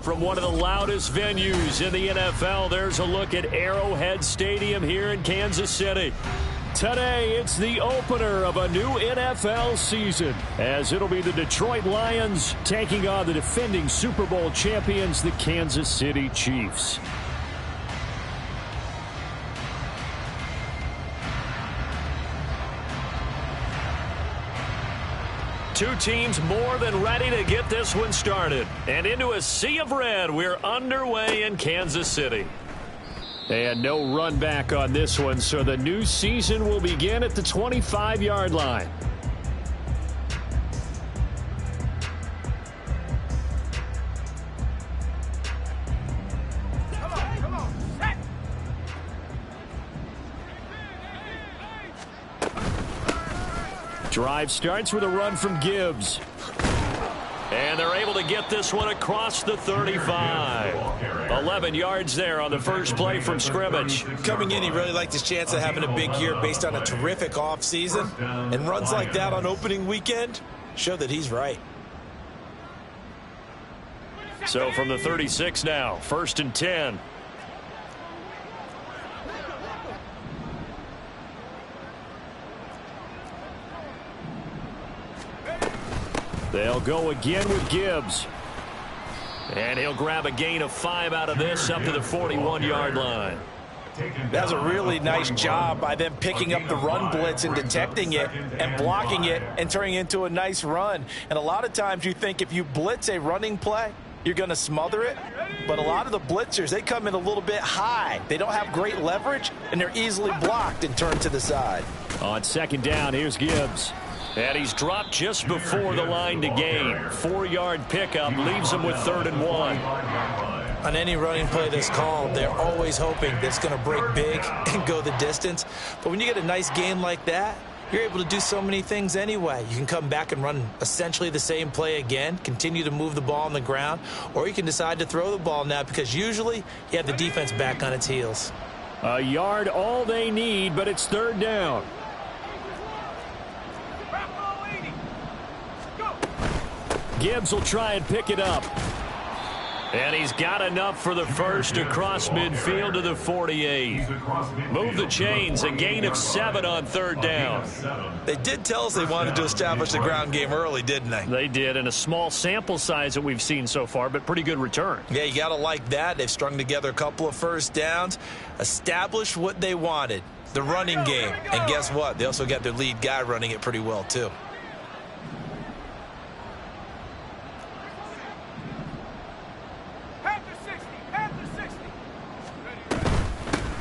From one of the loudest venues in the NFL, there's a look at Arrowhead Stadium here in Kansas City. Today, it's the opener of a new NFL season, as it'll be the Detroit Lions taking on the defending Super Bowl champions, the Kansas City Chiefs. Two teams more than ready to get this one started. And into a sea of red, we're underway in Kansas City. And no run back on this one, so the new season will begin at the 25-yard line. Drive starts with a run from Gibbs. And they're able to get this one across the 35. 11 yards there on the first play from scrimmage. Coming in, he really liked his chance of having a big year based on a terrific offseason. And runs like that on opening weekend show that he's right. So from the 36 now, 1st and 10. They'll go again with Gibbs. And he'll grab a gain of 5 out of this up to the 41-yard line. That's a really nice job by them picking up the run blitz and detecting it and blocking it and turning it into a nice run. And a lot of times you think if you blitz a running play, you're going to smother it. But a lot of the blitzers, they come in a little bit high. They don't have great leverage, and they're easily blocked and turned to the side. On 2nd down, here's Gibbs. And he's dropped just before the line to gain. 4-yard pickup leaves him with 3rd and 1. On any running play that's called, they're always hoping that it's going to break big and go the distance. But when you get a nice gain like that, you're able to do so many things anyway. You can come back and run essentially the same play again, continue to move the ball on the ground, or you can decide to throw the ball now because usually you have the defense back on its heels. A yard all they need, but it's 3rd down. Gibbs will try and pick it up. And he's got enough for the first across midfield to the 48. Move the chains, a gain of 7 on 3rd down. They did tell us they wanted to establish the ground game early, didn't they? They did, and a small sample size that we've seen so far, but pretty good return. Yeah, you got to like that. They've strung together a couple of first downs, established what they wanted, the running game. And guess what? They also got their lead guy running it pretty well, too.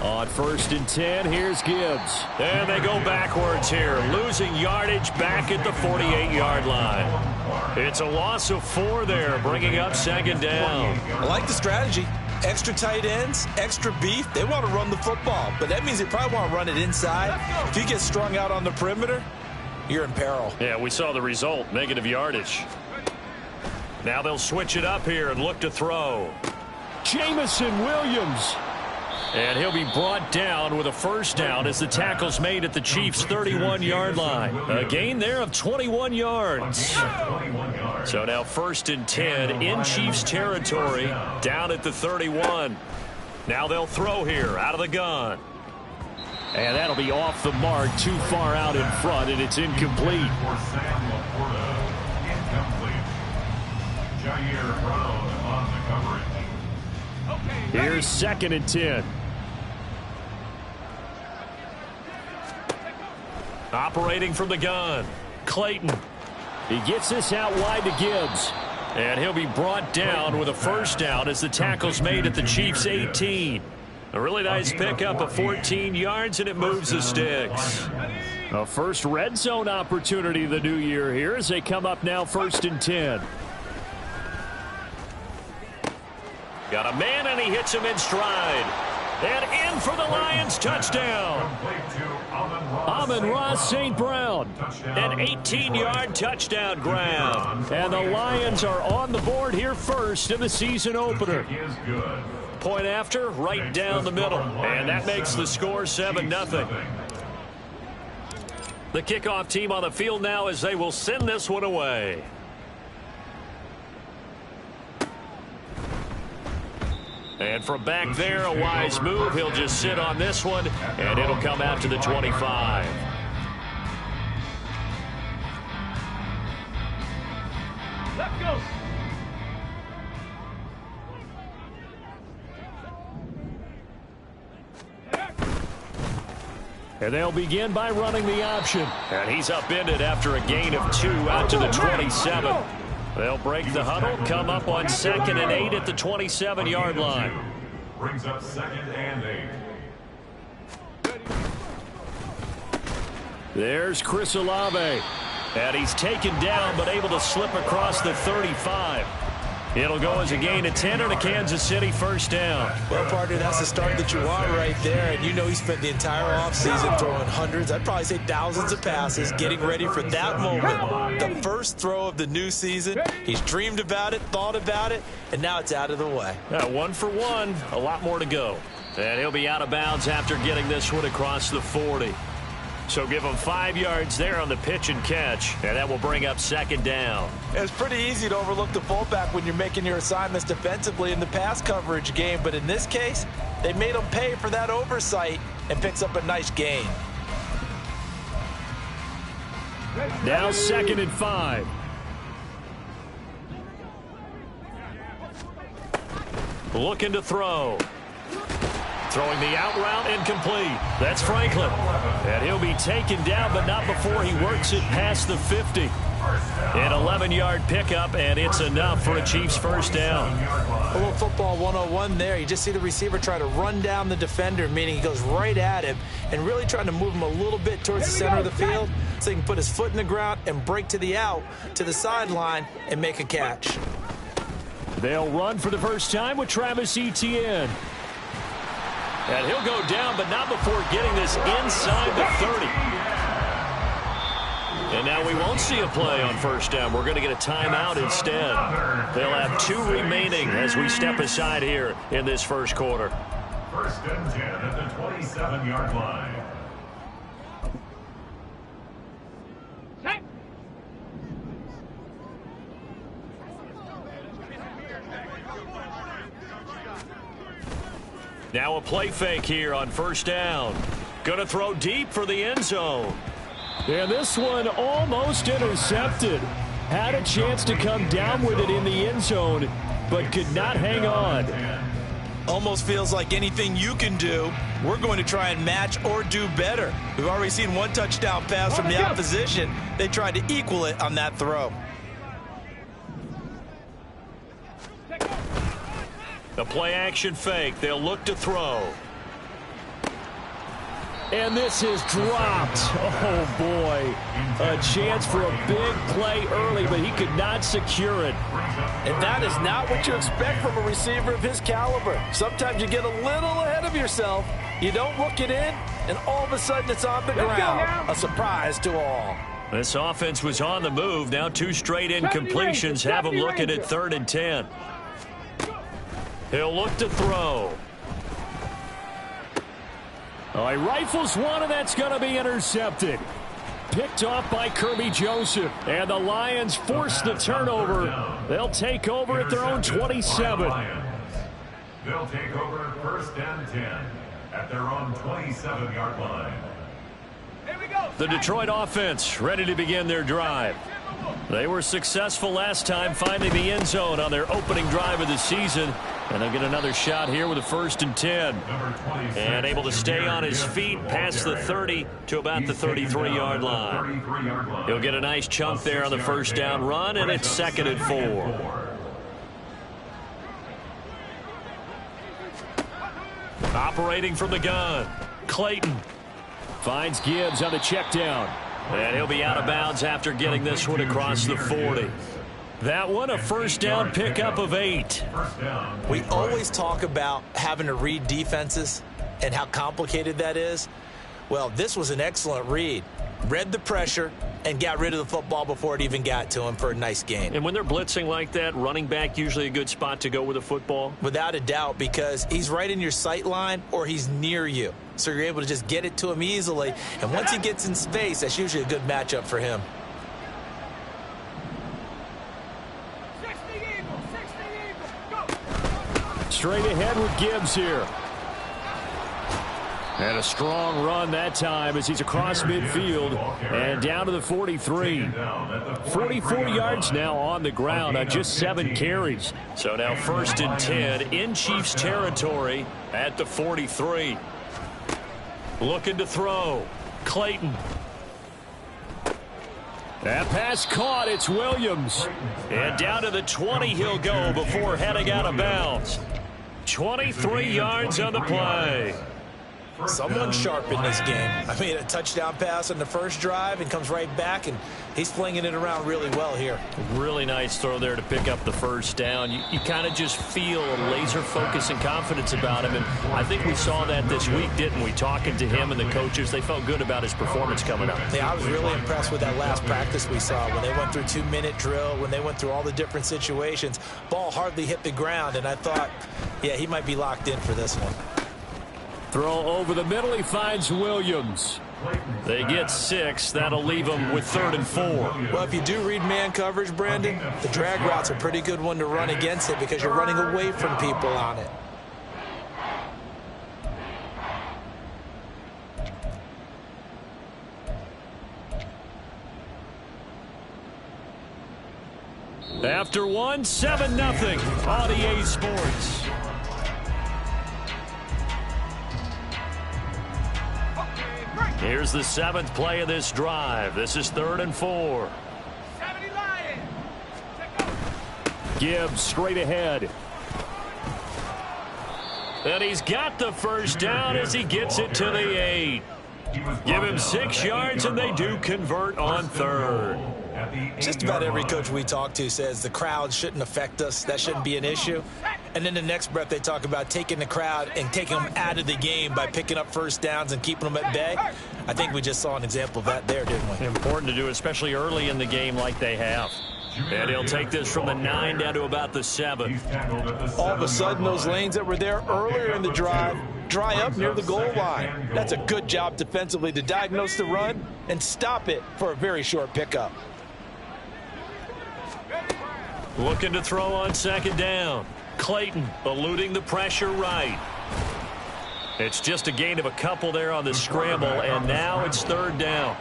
On 1st and 10, here's Gibbs. And they go backwards here, losing yardage back at the 48-yard line. It's a loss of 4 there, bringing up 2nd down. I like the strategy. Extra tight ends, extra beef. They want to run the football, but that means they probably want to run it inside. If you get strung out on the perimeter, you're in peril. Yeah, we saw the result, negative yardage. Now they'll switch it up here and look to throw. Jamison Williams. And he'll be brought down with a 1st down as the tackle's made at the Chiefs' 31-yard line. A gain there of 21 yards. So now 1st and 10 in Chiefs territory, down at the 31. Now they'll throw here out of the gun. And that'll be off the mark, too far out in front, and it's incomplete. Here's 2nd and 10. Operating from the gun, Clayton. He gets this out wide to Gibbs. And he'll be brought down with a 1st down as the tackle's made at the Chiefs' 18. A really nice pickup of 14 yards, and it moves the sticks. A first red zone opportunity the new year here as they come up now 1st and 10. Got a man, and he hits him in stride. And in for the Lions touchdown. Amon-Ra St. Brown. An 18-yard touchdown grab. And the Lions are on the board here first in the season opener. Point after, right down the middle. And that makes the score 7-0. The kickoff team on the field now as they will send this one away. And from back there, a wise move. He'll just sit on this one, and it'll come out to the 25. Let's go. And they'll begin by running the option. And he's upended after a gain of 2 out to the 27. They'll break the huddle, come up on 2nd and 8 at the 27-yard line. Brings up 2nd and 8. There's Chris Olave. And he's taken down but able to slip across the 35. It'll go as a gain of 10 and a Kansas City first down. Well, partner, that's the start that you want right there. And you know he spent the entire offseason throwing hundreds, I'd probably say thousands of passes, getting ready for that moment. The first throw of the new season. He's dreamed about it, thought about it, and now it's out of the way. 1 for 1, a lot more to go. And he'll be out of bounds after getting this one across the 40. So give him 5 yards there on the pitch and catch, and that will bring up 2nd down. It's pretty easy to overlook the fullback when you're making your assignments defensively in the pass coverage game, but in this case, they made him pay for that oversight and picks up a nice gain. Now 2nd and 5. Looking to throw. Throwing the out route incomplete. That's Franklin. And he'll be taken down, but not before he works it past the 50. An 11-yard pickup, and it's enough for a Chiefs first down. A little football 101 there. You just see the receiver try to run down the defender, meaning he goes right at him and really trying to move him a little bit towards the center of the field so he can put his foot in the ground and break to the out, to the sideline, and make a catch. They'll run for the first time with Travis Etienne. And he'll go down, but not before getting this inside the 30. And now we won't see a play on first down. We're going to get a timeout instead. They'll have 2 remaining as we step aside here in this first quarter. 1st and 10 at the 27-yard line. Now a play fake here on first down. Going to throw deep for the end zone. And this one almost intercepted. Had a chance to come down with it in the end zone, but could not hang on. Almost feels like anything you can do, we're going to try and match or do better. We've already seen 1 touchdown pass from the opposition. They tried to equal it on that throw. The play action fake. They'll look to throw. And this is dropped. Oh, boy. A chance for a big play early, but he could not secure it. And that is not what you expect from a receiver of his caliber. Sometimes you get a little ahead of yourself. You don't look it in, and all of a sudden it's on the ground. A surprise to all. This offense was on the move. Now 2 straight incompletions have him looking at 3rd and 10. He'll look to throw. Oh, he rifles one, and that's going to be intercepted. Picked off by Kirby Joseph. And the Lions force the turnover. They'll take over at their own 27. They'll take over 1st and 10 at their own 27-yard line. The Detroit offense ready to begin their drive. They were successful last time finding the end zone on their opening drive of the season. And they'll get another shot here with a 1st and 10. And able to stay on his feet past the 30 to about the 33-yard line. He'll get a nice chunk there on the first down run, and it's 2nd and 4. Operating from the gun, Clayton finds Gibbs on the check down. And he'll be out of bounds after getting this one across the 40. That one, a first down pickup of 8. We always talk about having to read defenses and how complicated that is. Well, this was an excellent read. Read the pressure and got rid of the football before it even got to him for a nice gain. And when they're blitzing like that, running back usually a good spot to go with the football? Without a doubt, because he's right in your sight line or he's near you. So you're able to just get it to him easily. And once he gets in space, that's usually a good matchup for him. straight ahead with Gibbs here. And a strong run that time as he's across midfield and down to the 43. 44 yards now on the ground on just 7 carries. So now 1st and 10 in Chiefs territory at the 43. Looking to throw. Clayton. That pass caught. It's Williams. And down to the 20 he'll go before heading out of bounds. 23 yards on the play. Someone sharp in this game. I mean, a touchdown pass on the first drive and comes right back, and he's flinging it around really well here. Really nice throw there to pick up the first down. You kind of just feel a laser focus and confidence about him, and I think we saw that this week, didn't we? Talking to him and the coaches, they felt good about his performance coming up. Yeah, I was really impressed with that last practice we saw when they went through 2-minute drill, when they went through all the different situations. Ball hardly hit the ground, and I thought, yeah, he might be locked in for this one. Throw over the middle. He finds Williams. They get 6. That'll leave them with 3rd and 4. Well, if you do read man coverage, Brandon, the drag route's a pretty good one to run against it because you're running away from people on it. After one, 7-0 on EA Sports. Here's the 7th play of this drive. This is 3rd and 4. Gibbs straight ahead. And he's got the first down as he gets it to the 8. Give him 6 yards, and they do convert on 3rd. Just about every coach we talk to says the crowd shouldn't affect us. That shouldn't be an issue. And then the next breath they talk about taking the crowd and taking them out of the game by picking up first downs and keeping them at bay. I think we just saw an example of that there, didn't we? Important to do, especially early in the game like they have. And he'll take this from the 9 down to about the 7. All of a sudden, those lanes that were there earlier in the drive dry up near the goal line. That's a good job defensively to diagnose the run and stop it for a very short pickup. Looking to throw on 2nd down. Clayton eluding the pressure right. It's just a gain of a couple there on the scramble, and now it's 3rd down.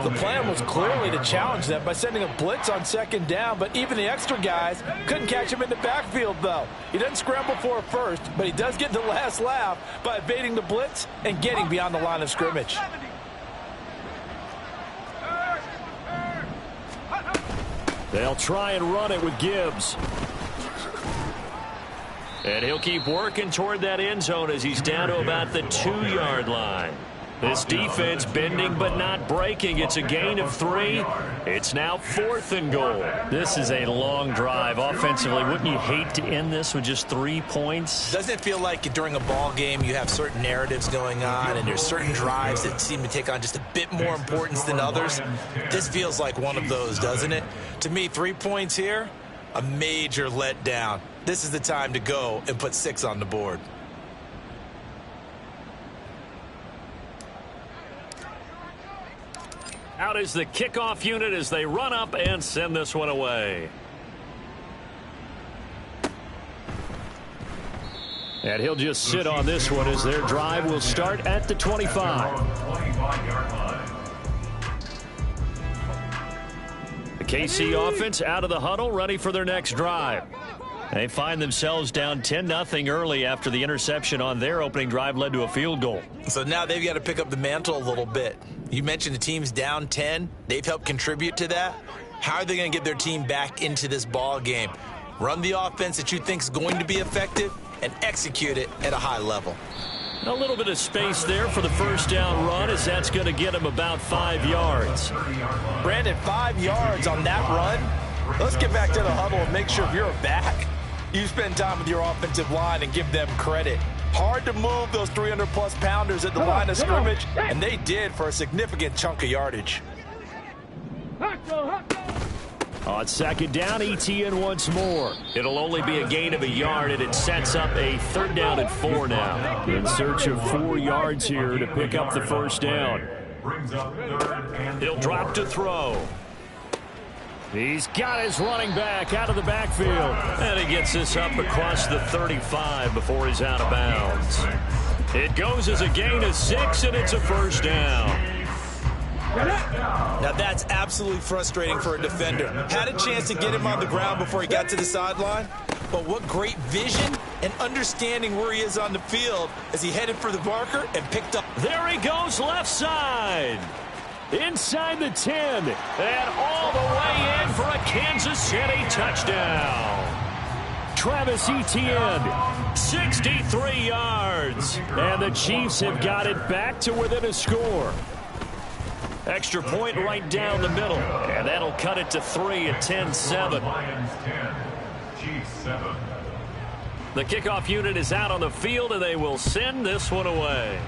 The plan was clearly to challenge them by sending a blitz on 2nd down, but even the extra guys couldn't catch him in the backfield, though. He doesn't scramble for a first, but he does get the last laugh by evading the blitz and getting beyond the line of scrimmage. They'll try and run it with Gibbs. And he'll keep working toward that end zone as he's down to about the 2-yard line. This defense bending but not breaking. It's a gain of 3. It's now 4th and goal. This is a long drive offensively. Wouldn't you hate to end this with just 3 points? Doesn't it feel like during a ball game you have certain narratives going on and there's certain drives that seem to take on just a bit more importance than others? This feels like one of those, doesn't it? To me, 3 points here, a major letdown. This is the time to go and put 6 on the board. Out is the kickoff unit as they run up and send this one away. And he'll just sit on this one as their drive will start at the 25. The KC offense out of the huddle, ready for their next drive. They find themselves down 10-0 early after the interception on their opening drive led to a field goal. So now they've got to pick up the mantle a little bit. You mentioned the team's down 10. They've helped contribute to that. How are they going to get their team back into this ball game? Run the offense that you think is going to be effective and execute it at a high level. A little bit of space there for the first down run as that's going to get them about 5 yards. Brandon, 5 yards on that run. Let's get back to the huddle and make sure if you're back, you spend time with your offensive line and give them credit. Hard to move those 300-plus pounders at the line of scrimmage, and they did for a significant chunk of yardage. On 2nd down, ETN once more. It'll only be a gain of a yard, and it sets up a 3rd down and 4 now. In search of 4 yards here to pick up the first down. He'll drop to throw. He's got his running back out of the backfield. And he gets this up across the 35 before he's out of bounds. It goes as a gain of 6, and it's a first down. Now that's absolutely frustrating for a defender. Had a chance to get him on the ground before he got to the sideline, but what great vision and understanding where he is on the field as he headed for the marker and picked up. There he goes left side. Inside the 10, and all the way in for a Kansas City touchdown. Travis Etienne, 63 yards, and the Chiefs have got it back to within a score. Extra point right down the middle, and that'll cut it to 3 at 10-7. Lions 10, Chiefs 7. The kickoff unit is out on the field, and they will send this one away.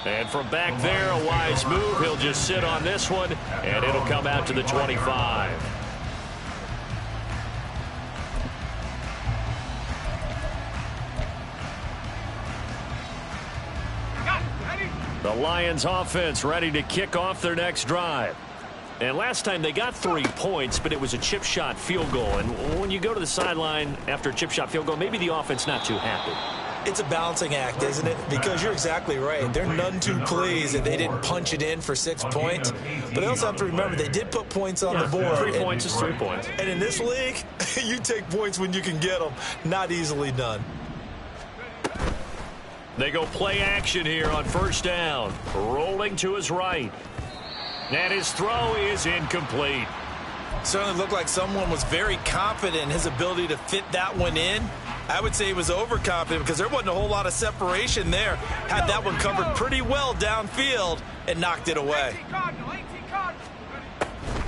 And from back there, a wise move. He'll just sit on this one, and it'll come out to the 25. The Lions offense ready to kick off their next drive. And last time they got 3 points, but it was a chip shot field goal. And when you go to the sideline after a chip shot field goal, maybe the offense not too happy. It's a balancing act, isn't it? Because you're exactly right. They're none too pleased that they didn't punch it in for 6 points. But they also have to remember they did put points on the board. 3 points is 3 points. And in this league, you take points when you can get them. Not easily done. They go play action here on first down. Rolling to his right. And his throw is incomplete. Certainly looked like someone was very confident in his ability to fit that one in. I would say he was overconfident because there wasn't a whole lot of separation there. Had that one covered pretty well downfield and knocked it away.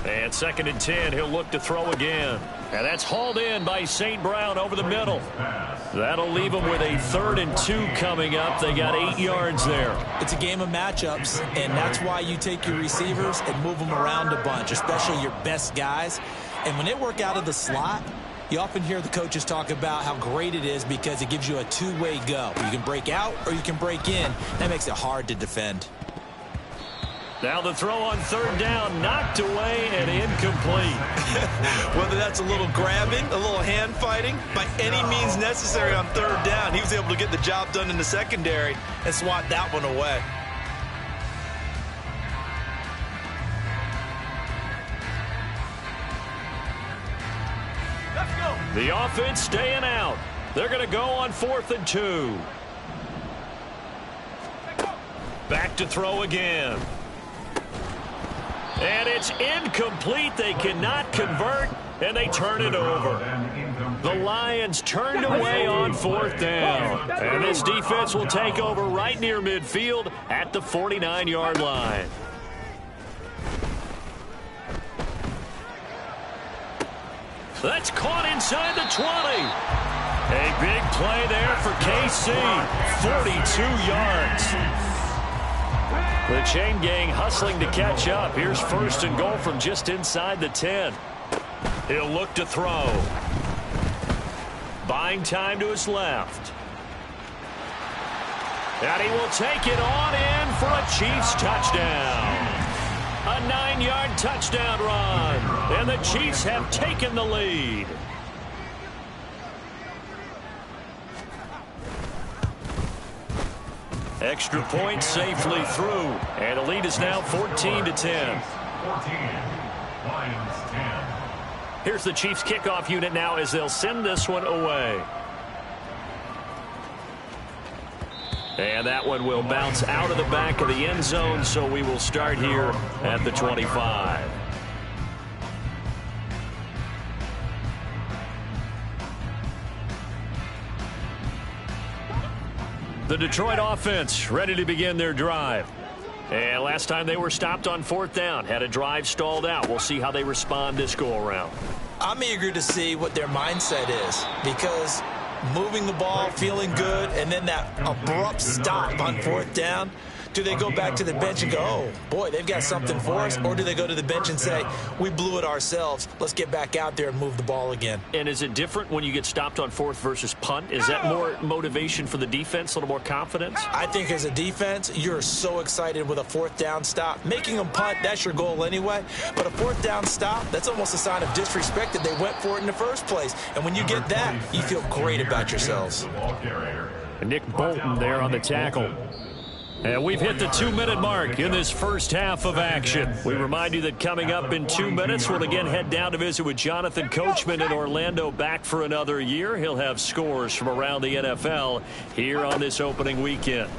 And 2nd and 10, he'll look to throw again. And that's hauled in by St. Brown over the middle. That'll leave them with a 3rd and 2 coming up. They got 8 yards there. It's a game of matchups, and that's why you take your receivers and move them around a bunch, especially your best guys. And when they work out of the slot, you often hear the coaches talk about how great it is because it gives you a two-way go. You can break out or you can break in. That makes it hard to defend. Now the throw on 3rd down, knocked away and incomplete. Whether that's a little grabbing, a little hand fighting, by any means necessary on 3rd down, he was able to get the job done in the secondary and swat that one away. Let's go. The offense staying out. They're going to go on 4th and 2. Back to throw again. And it's incomplete. They cannot convert, and they turn it over. The Lions turned away on 4th down. And this defense will take over right near midfield at the 49-yard line. That's caught inside the 20. A big play there for KC. 42 yards. The chain gang hustling to catch up. Here's 1st and goal from just inside the 10. He'll look to throw. Buying time to his left. And he will take it on in for a Chiefs touchdown. A 9-yard touchdown run. And the Chiefs have taken the lead. Extra point safely through. And the lead is now 14-10. 14, Lions 10. Here's the Chiefs kickoff unit now as they'll send this one away. And that one will bounce out of the back of the end zone, so we will start here at the 25. The Detroit offense ready to begin their drive. And last time they were stopped on 4th down, had a drive stalled out. We'll see how they respond this go-around. I'm eager to see what their mindset is because moving the ball, feeling good, and then that abrupt stop on 4th down, Do they go back to the bench and go, oh, boy, they've got something for us? Or do they go to the bench and say, we blew it ourselves. Let's get back out there and move the ball again. And is it different when you get stopped on fourth versus punt? Is that more motivation for the defense, a little more confidence? I think as a defense, you're so excited with a fourth down stop. Making them punt, that's your goal anyway. But a fourth down stop, that's almost a sign of disrespect that they went for it in the first place. And when you get that, you feel great about yourselves. Nick Bolton there on the tackle. And we've hit the 2-minute mark in this first half of action. We remind you that coming up in 2 minutes, we'll again head down to visit with Jonathan Coachman in Orlando, back for another year. He'll have scores from around the NFL here on this opening weekend.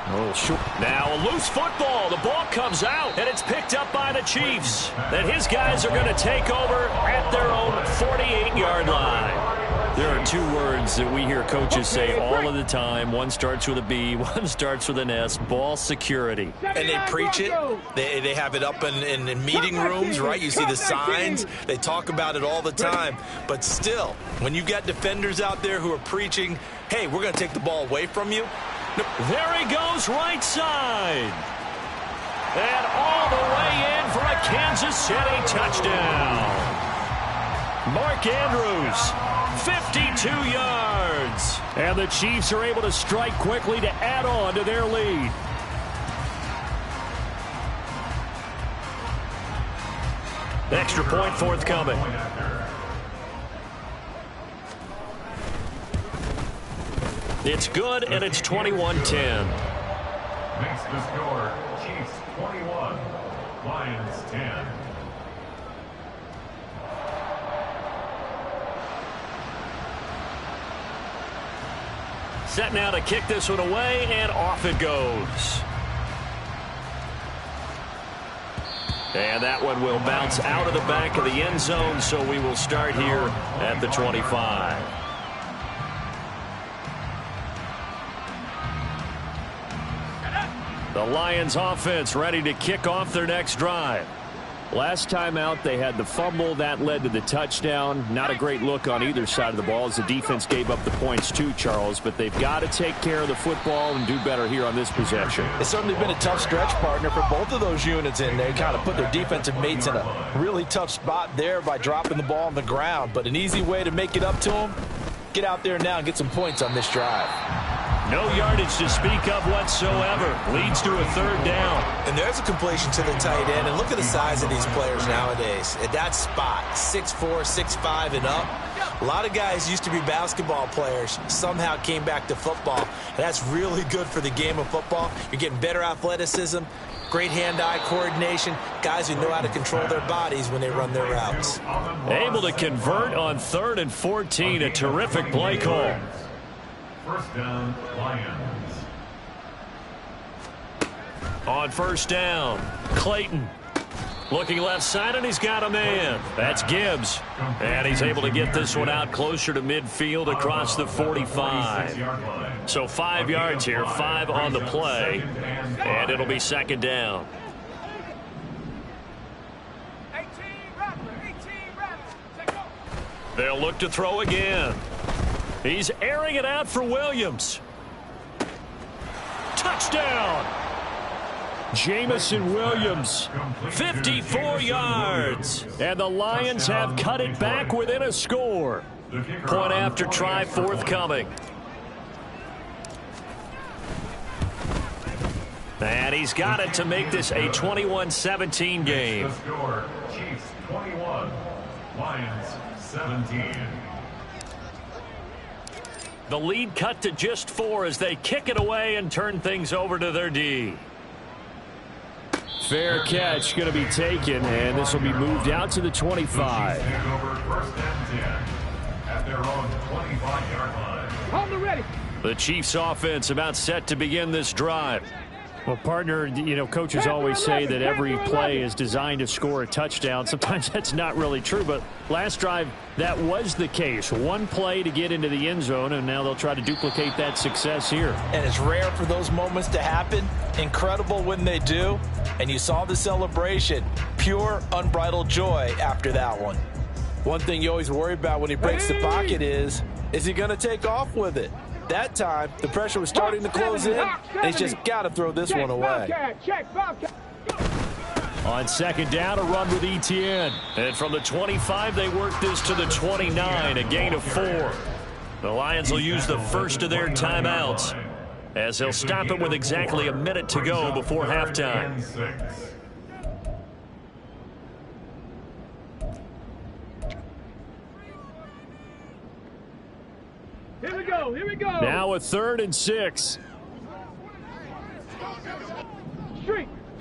Oh, sure. Now a loose football. The ball comes out, and it's picked up by the Chiefs. And his guys are going to take over at their own 48-yard line. There are two words that we hear coaches say all of the time. One starts with a B, one starts with an S, ball security. And they preach it. They have it up in meeting rooms, right? You see the signs. They talk about it all the time. But still, when you got defenders out there who are preaching, hey, we're going to take the ball away from you. There he goes, right side. And all the way in for a Kansas City touchdown. Mark Andrews, 52 yards. And the Chiefs are able to strike quickly to add on to their lead. Extra point forthcoming. It's good, and it's 21-10. Makes the score Chiefs 21, Lions 10. Set now to kick this one away, and off it goes. And that one will bounce out of the back of the end zone, so we will start here at the 25. The Lions offense ready to kick off their next drive. Last time out, they had the fumble. That led to the touchdown. Not a great look on either side of the ball as the defense gave up the points too, Charles. But they've got to take care of the football and do better here on this possession. It's certainly been a tough stretch, partner, for both of those units in there. Kind of put their defensive mates in a really tough spot there by dropping the ball on the ground. But an easy way to make it up to them, get out there now and get some points on this drive. No yardage to speak of whatsoever. Leads to a third down. And there's a completion to the tight end. And look at the size of these players nowadays. At that spot, 6'4", 6'5", and up. A lot of guys used to be basketball players. Somehow came back to football. And that's really good for the game of football. You're getting better athleticism, great hand-eye coordination, guys who know how to control their bodies when they run their routes. Able to convert on 3rd and 14. A terrific play call. First down, Lions. On first down, Clayton. Looking left side, and he's got a man. That's Gibbs. And he's able to get this one out closer to midfield across the 45. So 5 yards here, 5 on the play. And it'll be second down. They'll look to throw again. He's airing it out for Williams. Touchdown! Jamison Williams, 54 yards. And the Lions have cut it back within a score. Point after try forthcoming. And he's got it to make this a 21-17 game. The score, Chiefs 21, Lions 17. The lead cut to just 4 as they kick it away and turn things over to their D. Fair catch going to be taken, and this will be moved out to the 25. The Chiefs take over first and 10 at their own 25-yard line. Hold the ready. The Chiefs offense about set to begin this drive. Well, partner, you know, coaches always say that every play is designed to score a touchdown. Sometimes that's not really true, but last drive, that was the case. One play to get into the end zone, and now they'll try to duplicate that success here. And it's rare for those moments to happen. Incredible when they do. And you saw the celebration. Pure, unbridled joy after that one. One thing you always worry about when he breaks the pocket is he going to take off with it? That time, the pressure was starting to close in, and he's just got to throw this one away. On second down, a run with Etienne. And from the 25, they work this to the 29, a gain of 4. The Lions will use the first of their timeouts, as they'll stop it with exactly a minute to go before halftime. Here we go, here we go. Now a 3rd and 6.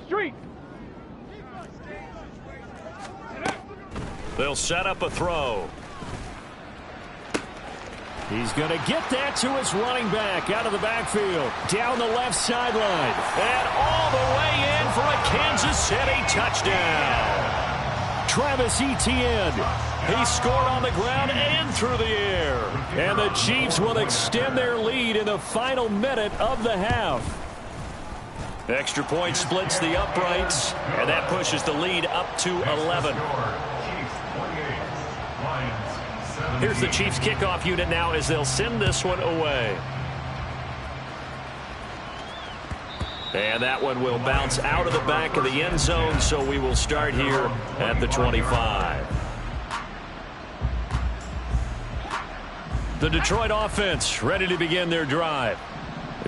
Street. They'll set up a throw. He's going to get that to his running back out of the backfield. Down the left sideline. And all the way in for a Kansas City touchdown. Travis Etienne. He scored on the ground and through the air. And the Chiefs will extend their lead in the final minute of the half. Extra point splits the uprights, and that pushes the lead up to 11. Here's the Chiefs kickoff unit now as they'll send this one away. And that one will bounce out of the back of the end zone, so we will start here at the 25. The Detroit offense ready to begin their drive.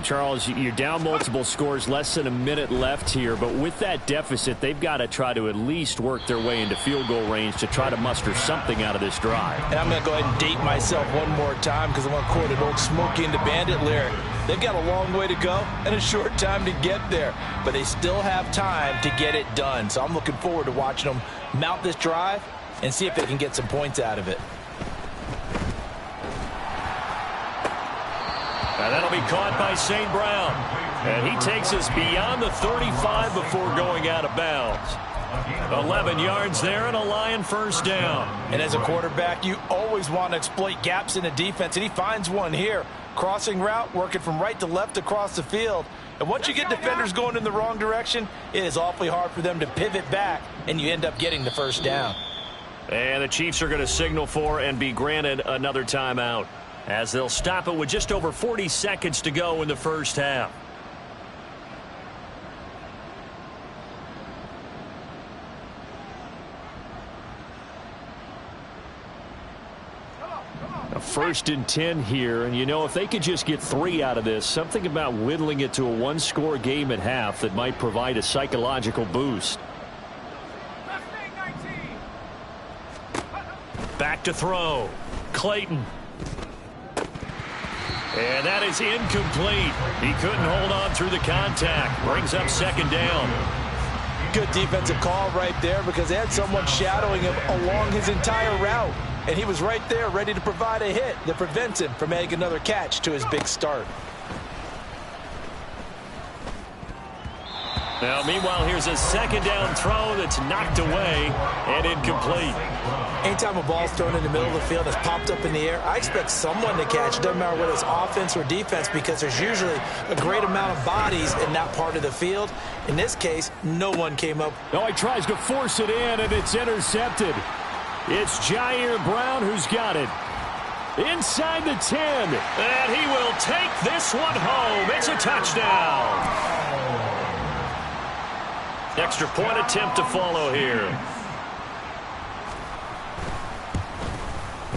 Charles, you're down multiple scores, less than a minute left here, but with that deficit, they've got to try to at least work their way into field goal range to try to muster something out of this drive. And I'm going to go ahead and date myself one more time because I'm going to quote an old Smokey and the Bandit lyric. They've got a long way to go and a short time to get there, but they still have time to get it done. So I'm looking forward to watching them mount this drive and see if they can get some points out of it. And that'll be caught by St. Brown. And he takes us beyond the 35 before going out of bounds. 11 yards there and a Lion first down. And as a quarterback, you always want to exploit gaps in the defense, and he finds one here. Crossing route, working from right to left across the field. And once you get defenders going in the wrong direction, it is awfully hard for them to pivot back, and you end up getting the first down. And the Chiefs are going to signal for and be granted another timeout, as they'll stop it with just over 40 seconds to go in the first half. A 1st and 10 here, and you know, if they could just get 3 out of this, something about whittling it to a one-score game at half that might provide a psychological boost. Back to throw. Clayton. And that is incomplete. He couldn't hold on through the contact. Brings up second down. Good defensive call right there because they had someone shadowing him along his entire route. And he was right there ready to provide a hit that prevents him from making another catch to his big start. Now, meanwhile, here's a second down throw that's knocked away and incomplete. Anytime a ball's thrown in the middle of the field that's popped up in the air, I expect someone to catch. It doesn't matter whether it's offense or defense because there's usually a great amount of bodies in that part of the field. In this case, no one came up. No, he tries to force it in, and it's intercepted. It's Jair Brown who's got it. Inside the 10, and he will take this one home. It's a touchdown. Extra point attempt to follow here.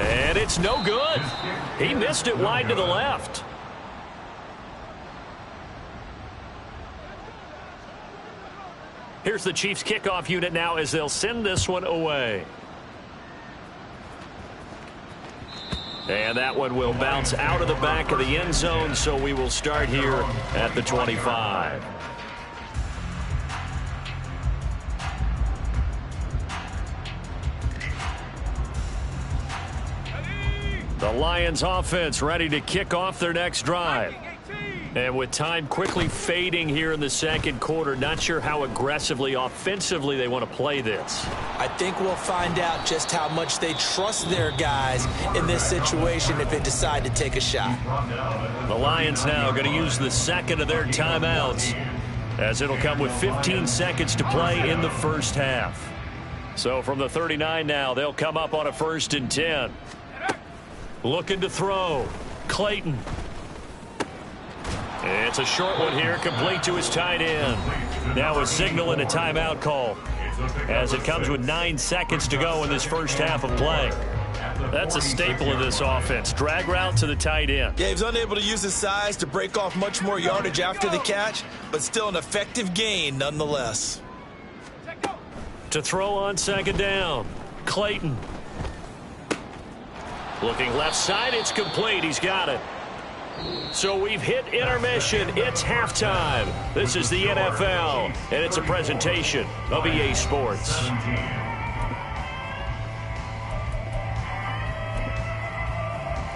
And it's no good. He missed it wide to the left. Here's the Chiefs kickoff unit now as they'll send this one away. And that one will bounce out of the back of the end zone, so we will start here at the 25. The Lions offense ready to kick off their next drive. And with time quickly fading here in the second quarter, not sure how aggressively, offensively they want to play this. I think we'll find out just how much they trust their guys in this situation if they decide to take a shot. The Lions now going to use the second of their timeouts, as it'll come with 15 seconds to play in the first half. So from the 39 now, they'll come up on a 1st and 10. Looking to throw. Clayton. It's a short one here, complete to his tight end. Now a signal and a timeout call as it comes with 9 seconds to go in this first half of play. That's a staple of this offense. Drag route to the tight end. Yeah, he was unable to use his size to break off much more yardage after the catch, but still an effective gain nonetheless. To throw on second down, Clayton. Looking left side, it's complete. He's got it. So we've hit intermission. It's halftime. This is the NFL, and it's a presentation of EA Sports.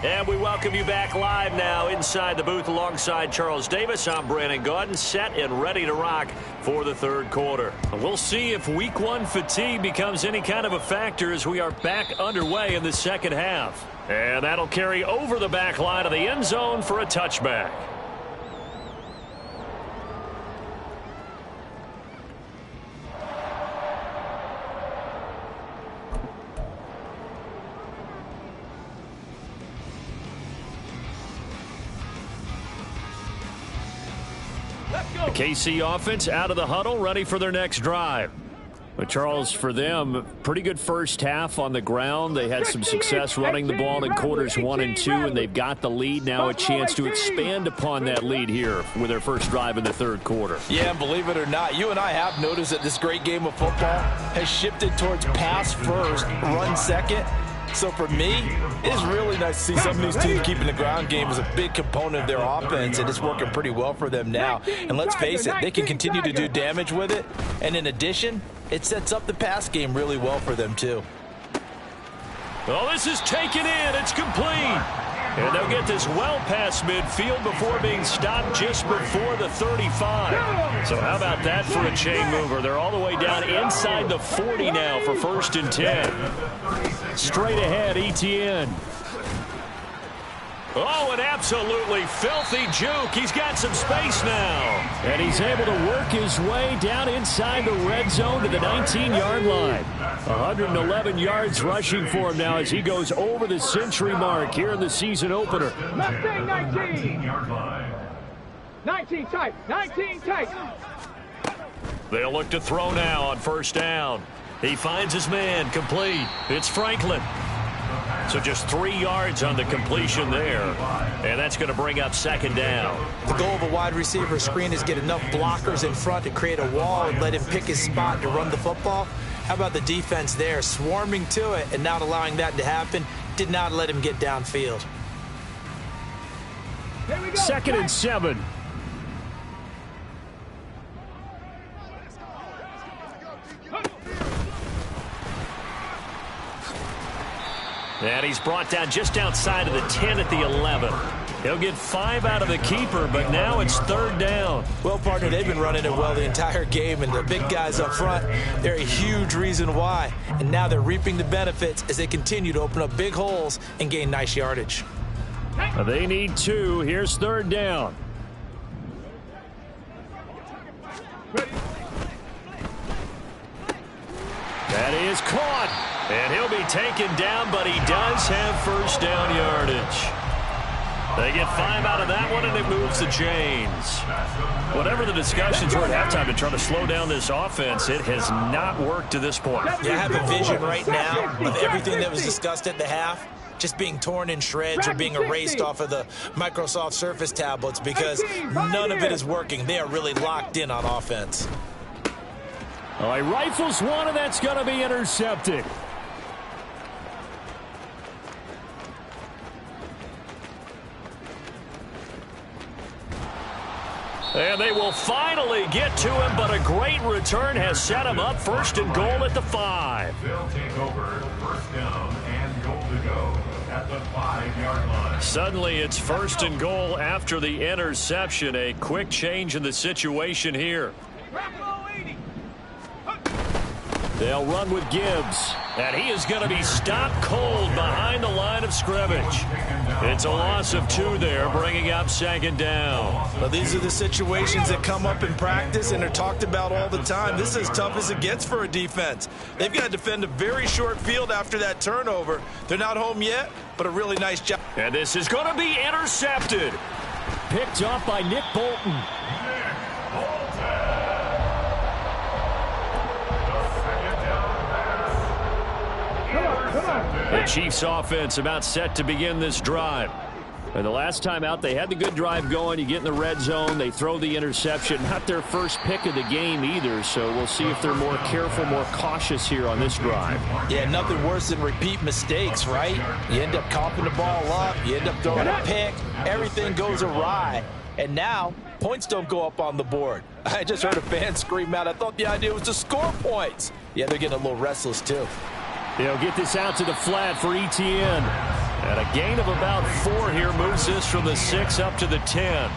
And we welcome you back live now inside the booth alongside Charles Davis. I'm Brandon Gaudin, set and ready to rock for the third quarter. We'll see if week one fatigue becomes any kind of a factor as we are back underway in the second half. And that'll carry over the back line of the end zone for a touchback. The KC offense out of the huddle, ready for their next drive. But Charles, for them, pretty good first half on the ground. They had some success running the ball in quarters 1 and 2, and they've got the lead. Now a chance to expand upon that lead here with their first drive in the third quarter. Yeah, and believe it or not, you and I have noticed that this great game of football has shifted towards pass first, run second. So for me, it is really nice to see some of these teams keeping the ground game as a big component of their offense, and it's working pretty well for them now. And let's face it, they can continue to do damage with it. And in addition, it sets up the pass game really well for them too. Oh, this is taken in. It's complete. And they'll get this well past midfield before being stopped just before the 35. So how about that for a chain mover? They're all the way down inside the 40 now for 1st and 10. Straight ahead, Etienne. Oh, an absolutely filthy juke. He's got some space now. And he's able to work his way down inside the red zone to the 19-yard line. 111 yards rushing for him now as he goes over the century mark here in the season opener. Mustang 19. 19 tight. 19 tight. They'll look to throw now on first down. He finds his man, complete. It's Franklin. So just 3 yards on the completion there. And that's going to bring up second down. The goal of a wide receiver screen is get enough blockers in front to create a wall and let him pick his spot to run the football. How about the defense there, swarming to it and not allowing that to happen? Did not let him get downfield. 2nd and 7. And he's brought down just outside of the 10 at the 11. He'll get 5 out of the keeper, but now it's 3rd down. Well, partner, they've been running it well the entire game, and the big guys up front, they're a huge reason why. And now they're reaping the benefits as they continue to open up big holes and gain nice yardage. They need 2. Here's 3rd down. That is caught. And he'll be taken down, but he does have first down yardage. They get 5 out of that one, and it moves the chains. Whatever the discussions were at halftime to try to slow down this offense, it has not worked to this point. Yeah, I have a vision right now of everything that was discussed at the half just being torn in shreds or being erased off of the Microsoft Surface tablets because none of it is working. They are really locked in on offense. Oh, he rifles one, and that's going to be intercepted. And they will finally get to him, but a great return has set him up 1st and goal at the 5. They'll take over 1st down and goal to go at the 5-yard line. Suddenly it's 1st and goal after the interception. A quick change in the situation here. They'll run with Gibbs, and he is going to be stopped cold behind the line of scrimmage. It's a loss of 2 there, bringing up 2nd down. Well, these are the situations that come up in practice and are talked about all the time. This is as tough as it gets for a defense. They've got to defend a very short field after that turnover. They're not home yet, but a really nice job. And this is going to be intercepted. picked off by Nick Bolton. The Chiefs offense about set to begin this drive. And the last time out, they had the good drive going. You get in the red zone, they throw the interception. Not their first pick of the game either, so we'll see if they're more careful, more cautious here on this drive. Yeah, nothing worse than repeat mistakes, right? You end up coughing the ball up, you end up throwing a pick, everything goes awry. And now, points don't go up on the board. I just heard a fan scream out, I thought the idea was to score points. Yeah, they're getting a little restless too. They'll get this out to the flat for ETN. And a gain of about 4 here moves this from the 6 up to the 10.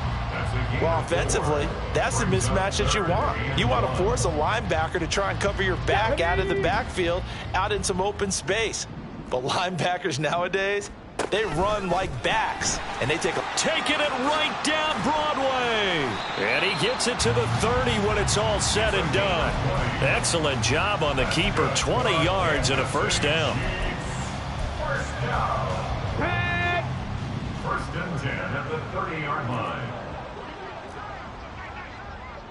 Well, offensively, that's the mismatch that you want. You want to force a linebacker to try and cover your back out of the backfield, out in some open space. But linebackers nowadays, they run like backs, and they taking it right down Broadway. And he gets it to the 30 when it's all said and done. Excellent job on the keeper. 20 yards and a first down. First and 10 at the 30-yard line.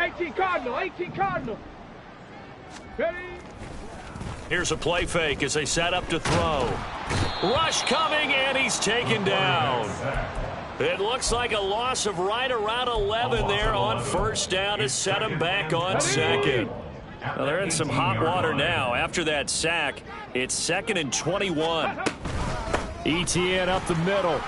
18 Cardinal, 18 Cardinal. Ready? Here's a play fake as they set up to throw. Rush coming, and he's taken down. It looks like a loss of right around 11 there on first down to set him back on second. Well, they're in some hot water now. After that sack, it's 2nd and 21. ETN up the middle.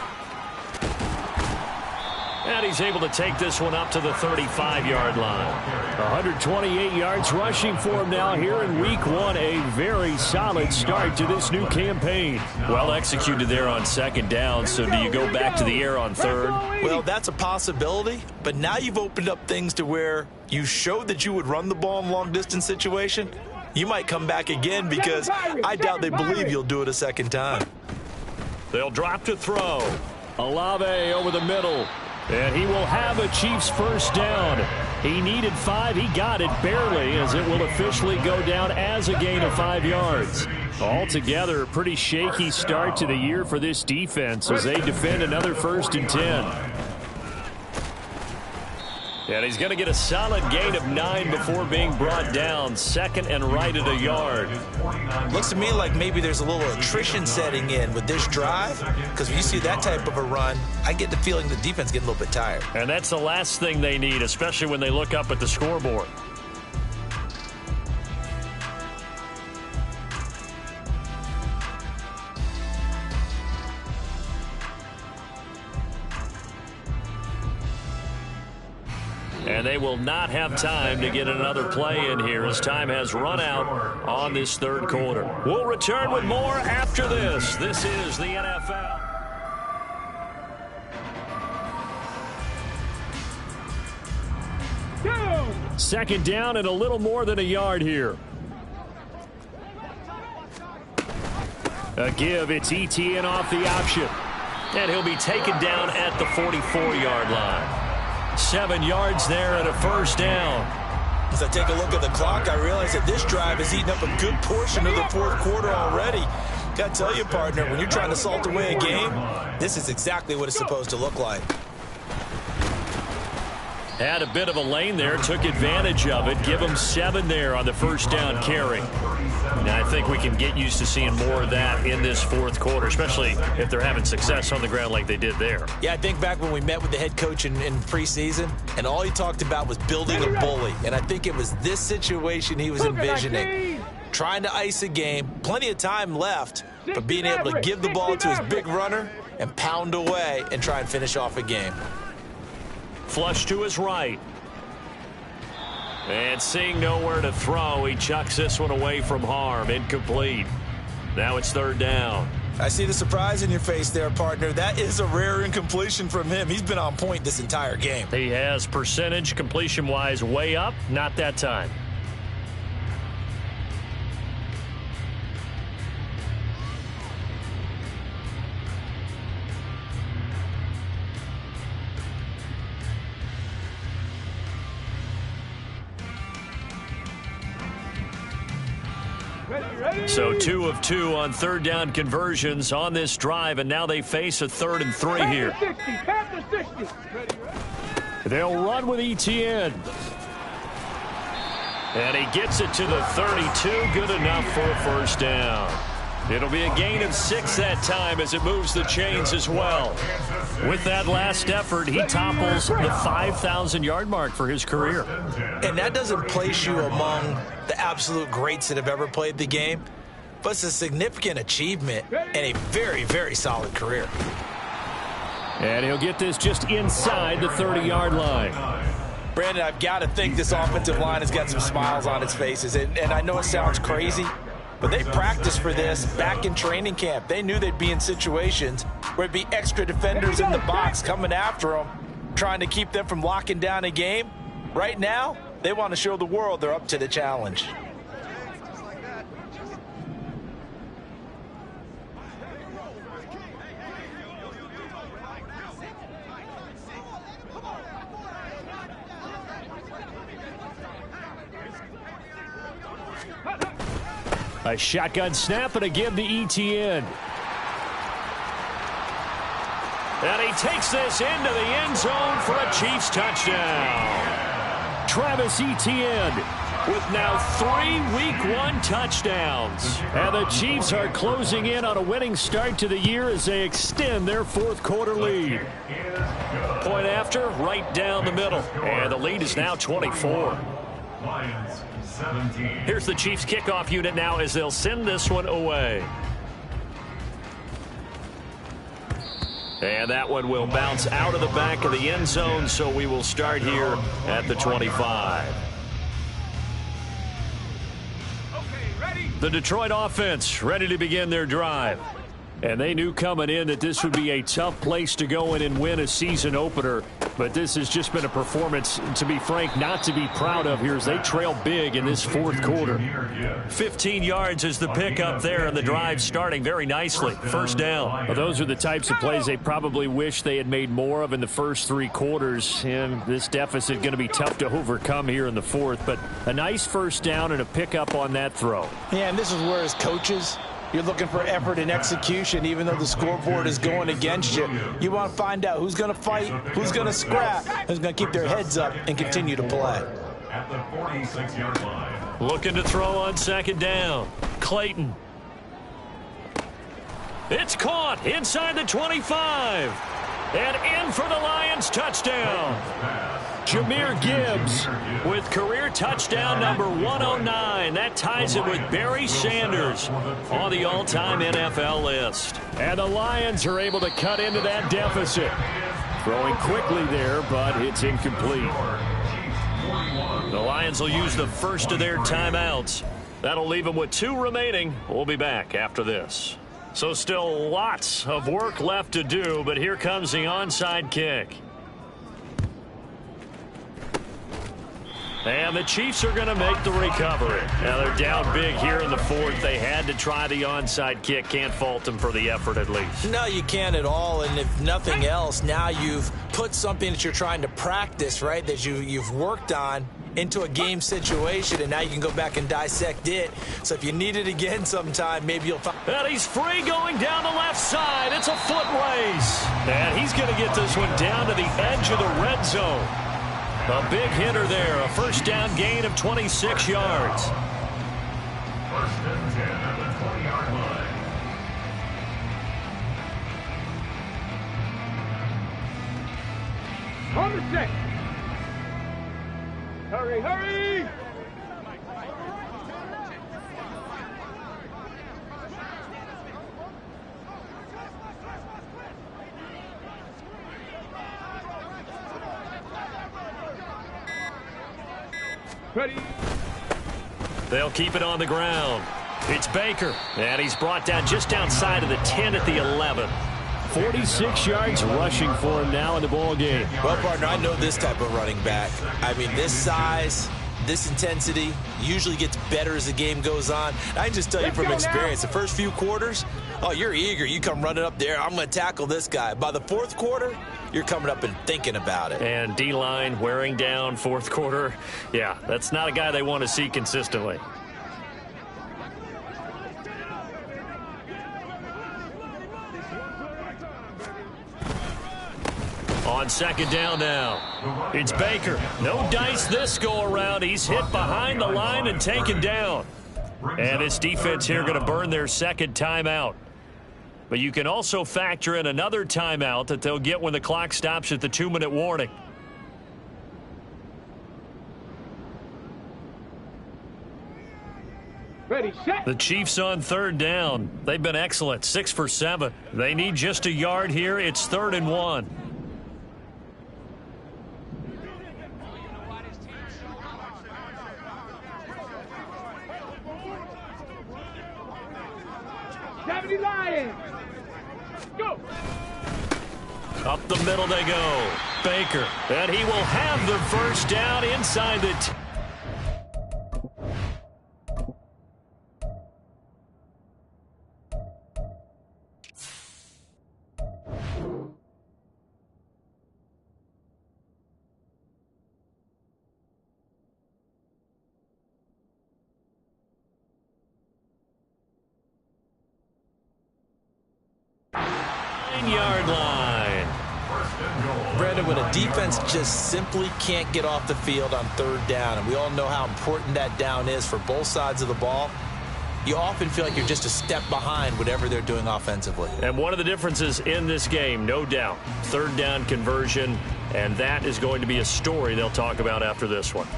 And he's able to take this one up to the 35-yard line. 128 yards rushing for him now here in week 1. A very solid start to this new campaign. Well executed there on 2nd down. So do you go back to the air on 3rd? Well, that's a possibility. But now you've opened up things to where you showed that you would run the ball in long-distance situation. You might come back again because I doubt they believe you'll do it a second time. They'll drop to throw. Olave over the middle. And he will have a Chiefs first down. He needed 5. He got it barely, as it will officially go down as a gain of 5 yards. Altogether, a pretty shaky start to the year for this defense as they defend another 1st and 10. And he's going to get a solid gain of 9 before being brought down. 2nd and right at a yard. Looks to me like maybe there's a little attrition setting in with this drive, because when you see that type of a run, I get the feeling the defense getting a little bit tired. And that's the last thing they need, especially when they look up at the scoreboard. And they will not have time to get another play in here as time has run out on this 3rd quarter. We'll return with more after this. This is the NFL. Down. 2nd down and a little more than a yard here. A give. It's ETN off the option. And he'll be taken down at the 44-yard line. 7 yards there and a first down. As I take a look at the clock, I realize that this drive has eaten up a good portion of the 4th quarter already. Got to tell you, partner, when you're trying to salt away a game, this is exactly what it's supposed to look like. Had a bit of a lane there, took advantage of it. Give him 7 there on the first down carry. Now, I think we can get used to seeing more of that in this 4th quarter, especially if they're having success on the ground like they did there. Yeah, I think back when we met with the head coach in preseason, and all he talked about was building a bully. And I think it was this situation he was envisioning. Trying to ice a game, plenty of time left, but being able to give the ball to his big runner and pound away and try and finish off a game. Flush to his right. And seeing nowhere to throw, he chucks this one away from harm. Incomplete. Now it's 3rd down. I see the surprise in your face there, partner. That is a rare incompletion from him. He's been on point this entire game. He has percentage completion-wise way up. Not that time. So 2 of 2 on 3rd down conversions on this drive, and now they face a 3rd and 3 here. Pass the 60. They'll run with ETN. And he gets it to the 32. Good enough for a first down. It'll be a gain of 6 that time as it moves the chains as well. With that last effort, he topples the 5,000-yard mark for his career. And that doesn't place you among the absolute greats that have ever played the game, but it's a significant achievement and a very, very solid career. And he'll get this just inside the 30-yard line. Brandon, I've got to think this offensive line has got some smiles on its faces. And I know it sounds crazy, but they practiced for this back in training camp. They knew they'd be in situations where it'd be extra defenders in the box coming after them, trying to keep them from locking down a game. Right now, they want to show the world they're up to the challenge. A shotgun snap and a give to ETN. And he takes this into the end zone for a Chiefs touchdown. Travis Etienne with now 3 Week 1 touchdowns. And the Chiefs are closing in on a winning start to the year as they extend their fourth quarter lead. Point after, right down the middle. And the lead is now 24. Lions 17. Here's the Chiefs kickoff unit now as they'll send this one away. And that one will bounce out of the back of the end zone, so we will start here at the 25. The Detroit offense ready to begin their drive. And they knew coming in that this would be a tough place to go in and win a season opener. But this has just been a performance, to be frank, not to be proud of here as they trail big in this fourth quarter. 15 yards is the pickup there, and the drive starting very nicely. First down. Well, those are the types of plays they probably wish they had made more of in the first 3 quarters. And this deficit going to be tough to overcome here in the fourth. But a nice first down and a pickup on that throw. Yeah, and this is where as coaches, you're looking for effort and execution, even though the scoreboard is going against you. You want to find out who's going to fight, who's going to scrap, who's going to keep their heads up and continue to play. At the 46-yard line. Looking to throw on second down. Clayton. It's caught inside the 25. And in for the Lions touchdown. Jahmyr Gibbs with career touchdown number 109. That ties it with Barry Sanders on the all-time NFL list. And the Lions are able to cut into that deficit. Throwing quickly there, but it's incomplete. The Lions will use the first of their timeouts. That'll leave them with 2 remaining. We'll be back after this. So still lots of work left to do, but here comes the onside kick. And the Chiefs are going to make the recovery. Now they're down big here in the fourth. They had to try the onside kick. Can't fault them for the effort at least. No, you can't at all. And if nothing else, now you've put something that you're trying to practice, right, that you've worked on into a game situation, and now you can go back and dissect it. So if you need it again sometime, maybe you'll find. And he's free going down the left side. It's a foot race. And he's going to get this one down to the edge of the red zone. A big hitter there. A first down gain of 26 yards. First and 10 at the 20-yard line. On the set. Hurry, hurry! Ready. They'll keep it on the ground. It's Baker, and he's brought down just outside of the 10 at the 11. 46 yards rushing for him now in the ball game. Well, partner, I know this type of running back. I mean, this size, this intensity usually gets better as the game goes on. I can just tell you from experience, the first few quarters, oh, you're eager. You come running up there, I'm going to tackle this guy. By the fourth quarter, you're coming up and thinking about it. And D-line wearing down fourth quarter. Yeah, that's not a guy they want to see consistently. On on second down now. It's Baker. No dice this go-around. He's hit behind the line and taken down. And this defense here going to burn their second timeout. But you can also factor in another timeout that they'll get when the clock stops at the 2-minute warning. Ready, set. The Chiefs on third down. They've been excellent, 6 for 7. They need just a yard here. It's 3rd and 1. Deputy Lions. Go. Up the middle they go. Baker. And he will have the first down inside the... yard line. Brandon, when a defense just simply can't get off the field on third down, and we all know how important that down is for both sides of the ball, you often feel like you're just a step behind whatever they're doing offensively. And one of the differences in this game, no doubt, third down conversion, and that is going to be a story they'll talk about after this one.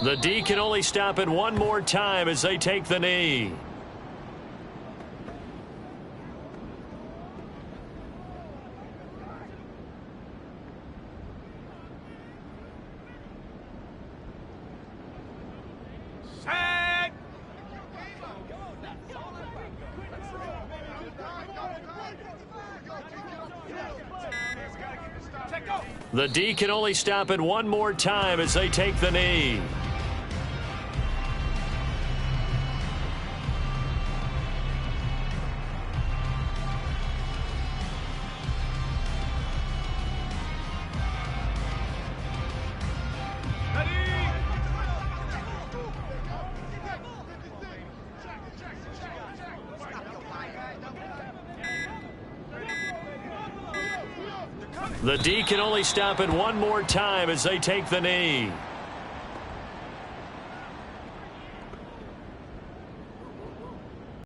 The D can only stop it one more time as they take the knee. Set. The D can only stop it one more time as they take the knee. The D can only stop it one more time as they take the knee.